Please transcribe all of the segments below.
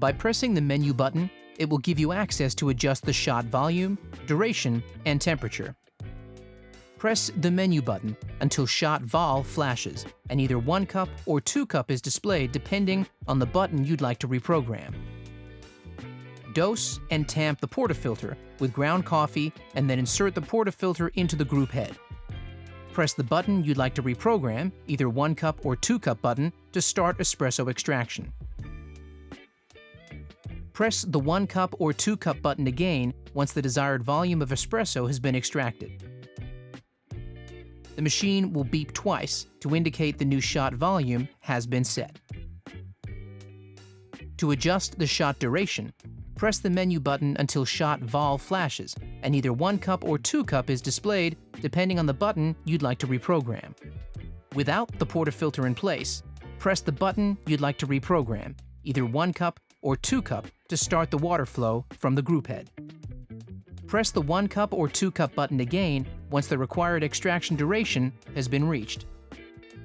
By pressing the menu button, it will give you access to adjust the shot volume, duration, and temperature. Press the menu button until shot vol flashes, and either 1 cup or 2 cup is displayed depending on the button you'd like to reprogram. Dose and tamp the portafilter with ground coffee and then insert the portafilter into the group head. Press the button you'd like to reprogram, either 1 cup or 2 cup button, to start espresso extraction. Press the 1 cup or 2 cup button again once the desired volume of espresso has been extracted. The machine will beep twice to indicate the new shot volume has been set. To adjust the shot duration, press the menu button until shot vol flashes, and either 1 cup or 2 cup is displayed depending on the button you'd like to reprogram. Without the portafilter in place, press the button you'd like to reprogram, either 1 cup or 2 cup, to start the water flow from the group head. Press the 1 cup or 2 cup button again once the required extraction duration has been reached.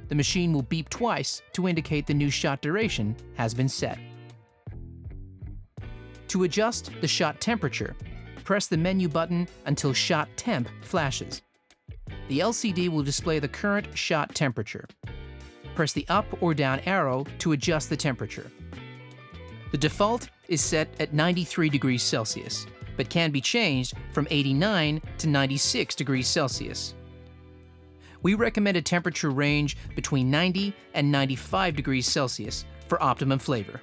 The machine will beep twice to indicate the new shot duration has been set. To adjust the shot temperature, press the menu button until shot temp flashes. The LCD will display the current shot temperature. Press the up or down arrow to adjust the temperature. The default is set at 93 degrees Celsius, but can be changed from 89 to 96 degrees Celsius. We recommend a temperature range between 90 and 95 degrees Celsius for optimum flavor.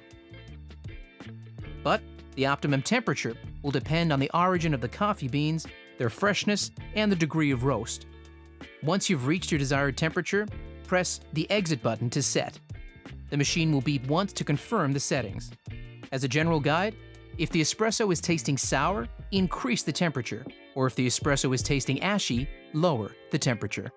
But the optimum temperature will depend on the origin of the coffee beans, their freshness, and the degree of roast. Once you've reached your desired temperature, press the exit button to set. The machine will beep once to confirm the settings. As a general guide, if the espresso is tasting sour, increase the temperature, or if the espresso is tasting ashy, lower the temperature.